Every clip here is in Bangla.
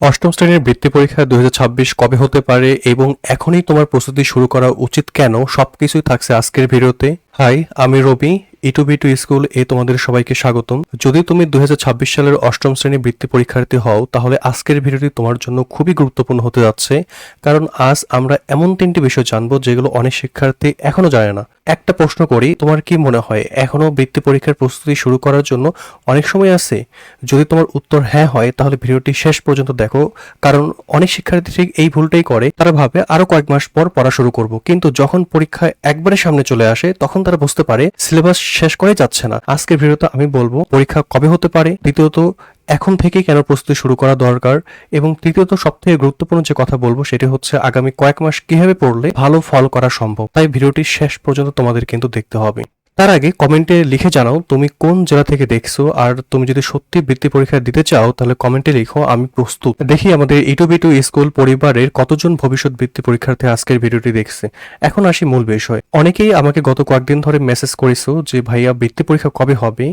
অষ্টম শ্রেণীর বৃত্তি পরীক্ষা 2026 কবে হতে পারে এবং এখনই তোমার প্রস্তুতি শুরু করা উচিত কেন সবকিছুই থাকছে আজকের ভিডিওতে। হাই, আমি রবি। ইটু স্কুল এ তোমাদের সবাইকে স্বাগতম। যদি তুমি 2026 সালের অষ্টম শ্রেণী বৃত্তি পরীক্ষার্থী হও তাহলে আজকের ভিডিওটি তোমার জন্য খুবই গুরুত্বপূর্ণ হতে যাচ্ছে, কারণ আজ আমরা এমন তিনটি বিষয় জানবো যেগুলো অনেক শিক্ষার্থী এখনো জানে না। একটা প্রশ্ন করি, তোমার কি মনে হয় এখনো বৃত্তি পরীক্ষার প্রস্তুতি শুরু করার জন্য অনেক সময় আছে? যদি তোমার উত্তর হ্যাঁ হয় তাহলে ভিডিওটি শেষ পর্যন্ত দেখো, কারণ অনেক শিক্ষার্থী ঠিক এই ভুলটাই করে। তারা ভাবে আরো কয়েক মাস পর পড়া শুরু করব, কিন্তু যখন পরীক্ষা একবারে সামনে চলে আসে তখন তারা বুঝতে পারে সিলেবাস শেষ করে যাচ্ছে না। আজকের ভিডিওতে আমি বলবো পরীক্ষা কবে হতে পারে, দ্বিতীয়ত এখন থেকেই কেন প্রস্তুতি শুরু করা দরকার, এবং তৃতীয়ত সবথেকে গুরুত্বপূর্ণ যে কথা বলবো সেটি হচ্ছে আগামী কয়েক মাস কিভাবে পড়লে ভালো ফল করা সম্ভব। তাই ভিডিওটি শেষ পর্যন্ত তোমাদের কিন্তু দেখতে হবে। তার আগে কমেন্টে লিখে জানাও তুমি কোন জেলা থেকে দেখছো, আর তুমি যদি সত্যি বৃত্তি পরীক্ষা দিতে চাও তাহলে কমেন্টে লিখো আমি প্রস্তুত। দেখি আমাদের ইটু স্কুল পরিবারের কতজন ভবিষ্যৎ বৃত্তি পরীক্ষার্থী আজকের ভিডিওটি দেখছে। এখন আসি মূল বিষয়। অনেকেই আমাকে গত কয়েকদিন ধরে মেসেজ করেছো যে ভাইয়া বৃত্তি পরীক্ষা কবে হবে।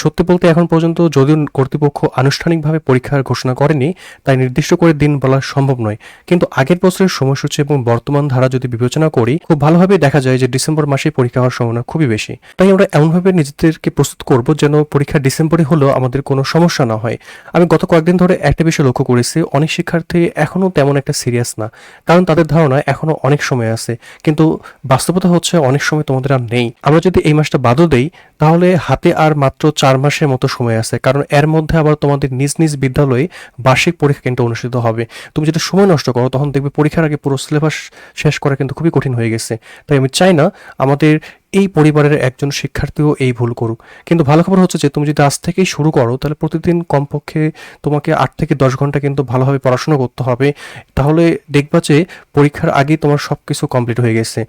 সত্যি বলতে এখন পর্যন্ত যদিও কর্তৃপক্ষ আনুষ্ঠানিকভাবে পরীক্ষার ঘোষণা করেনি, তাই নির্দিষ্ট করে দিন বলা সম্ভব নয়। কিন্তু আগের বছরের সময়সূচি এবং বর্তমান ধারা যদি বিবেচনা করি, খুব ভালোভাবে দেখা যায় যে ডিসেম্বর মাসে পরীক্ষা হওয়ার সম্ভাবনা খুবই বেশি। তাই আমরা এমনভাবে নিজেদেরকে প্রস্তুত করব যেন পরীক্ষা ডিসেম্বরে হলেও আমাদের কোনো সমস্যা না হয়। আমি গত কয়েকদিন ধরে একটা বিষয় লক্ষ্য করেছি, অনেক শিক্ষার্থী এখনো তেমন একটা সিরিয়াস না, কারণ তাদের ধারণা এখনো অনেক সময় আছে। কিন্তু বাস্তবতা হচ্ছে অনেক সময় তোমাদের আর নেই। আমরা যদি এই মাসটা বাদও দেই তাহলে হাতে আর মাত্র 4 মাসের মতো সময় আছে, কারণ এর মধ্যে আবার তোমাদের নিজ নিজ বিদ্যালয়ে বার্ষিক পরীক্ষা কিন্তু অনুষ্ঠিত হবে। তুমি যদি সময় নষ্ট করো তখন দেখবে পরীক্ষার আগে পুরো সিলেবাস শেষ করা কিন্তু খুবই কঠিন হয়ে গেছে। তাই আমি চাই না আমাদের এই পরিবারের একজন শিক্ষার্থীও এই ভুল করুক। কিন্তু ভালো খবর হচ্ছে যে তুমি যদি আজ থেকেই শুরু করো তাহলে প্রতিদিন কমপক্ষে তোমাকে 8 থেকে 10 ঘন্টা কিন্তু ভালোভাবে পড়াশোনা করতে হবে। তাহলে দেখবা যে পরীক্ষার আগেই তোমার সবকিছু কমপ্লিট হয়ে গেছে।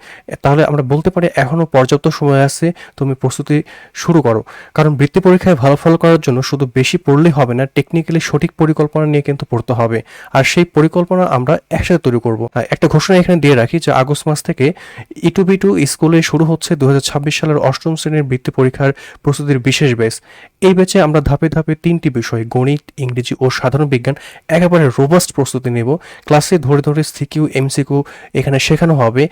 তাহলে আমরা বলতে পারি এখনো পর্যাপ্ত সময় আছে, তুমি প্রস্তুতি শুরু করো। কারণ বৃত্তি পরীক্ষায় ভালো ফল করার জন্য শুধু বেশি পড়লেই হবে না, টেকনিক্যালি সঠিক পরিকল্পনা নিয়ে কিন্তু পড়তে হবে। আর সেই পরিকল্পনা আমরা একসাথে তৈরি করব। একটা ঘোষণা এখানে দিয়ে রাখি যে আগস্ট মাস থেকে ইটু স্কুলে শুরু হচ্ছে 2026 সালের অষ্টম শ্রেণীর বৃত্তি পরীক্ষার প্রস্তুতির বিশেষ ব্যাচ। এই ব্যাচে আমরা ধাপে ধাপে 3টি বিষয় গণিত, ইংরেজি ও সাধারণ বিজ্ঞান একেবারে রোবাস্ট প্রস্তুতি নেব। ক্লাসে ধরে ধরে সিকিউ এমসিকিউ এখানে শেখানো হবে,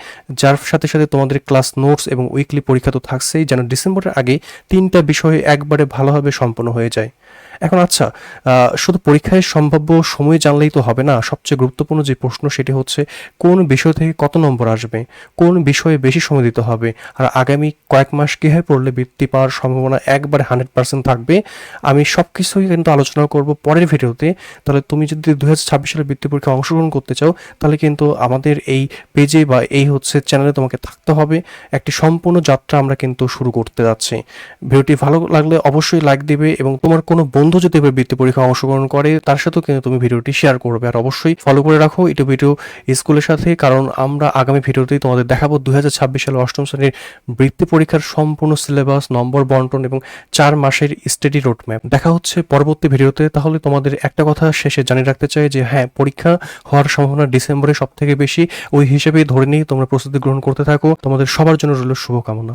যার সাথে সাথে তোমাদের ক্লাস নোটস এবং উইকলি পরীক্ষা তো থাকছেই, যেন ডিসেম্বরের আগে 3টা বিষয় একবারে ভালোভাবে সম্পন্ন হয়ে যায়। এখন আচ্ছা, শুধু পরীক্ষায় সম্ভাব্য সময় জানলেই তো হবে না। সবচেয়ে গুরুত্বপূর্ণ যে প্রশ্ন সেটি হচ্ছে কোন বিষয় থেকে কত নম্বর আসবে, কোন বিষয়ে বেশি সময় দিতে হবে, আর আগামী কয়েক মাস কীভাবে পড়লে বৃত্তি পাওয়ার সম্ভাবনা একবারে 100% থাকবে। আমি সব কিছুই কিন্তু আলোচনা করব পরের ভিডিওতে। তাহলে তুমি যদি 2026 সালের বৃত্তি পরীক্ষায় অংশগ্রহণ করতে চাও তাহলে কিন্তু আমাদের এই পেজে বা এই চ্যানেলে তোমাকে থাকতে হবে। একটি সম্পূর্ণ যাত্রা আমরা কিন্তু শুরু করতে যাচ্ছি। ভিডিওটি ভালো লাগলে অবশ্যই লাইক দিবে, এবং তোমার কোনো বন্ধু যদি এবার বৃত্তি পরীক্ষায় অংশগ্রহণ করে তার সাথেও কিন্তু তুমি ভিডিওটি শেয়ার করবে। আর অবশ্যই ফলো করে রাখো ইটু স্কুলের সাথে, কারণ আমরা আগামী ভিডিওতেই তোমাদের দেখাবো 2026 সালে অষ্টম শ্রেণীর বৃত্তি পরীক্ষার সম্পূর্ণ সিলেবাস, নম্বর বন্টন এবং 4 মাসের স্টাডি রোডম্যাপ। দেখা হচ্ছে পরবর্তী ভিডিওতে। তাহলে তোমাদের একটা কথা শেষে জানিয়ে রাখতে চাই যে হ্যাঁ, পরীক্ষা হওয়ার সম্ভাবনা ডিসেম্বরে সব থেকে বেশি। ওই হিসেবেই ধরে নিয়ে তোমরা প্রস্তুতি গ্রহণ করতে থাকো। তোমাদের সবার জন্য রইল শুভকামনা।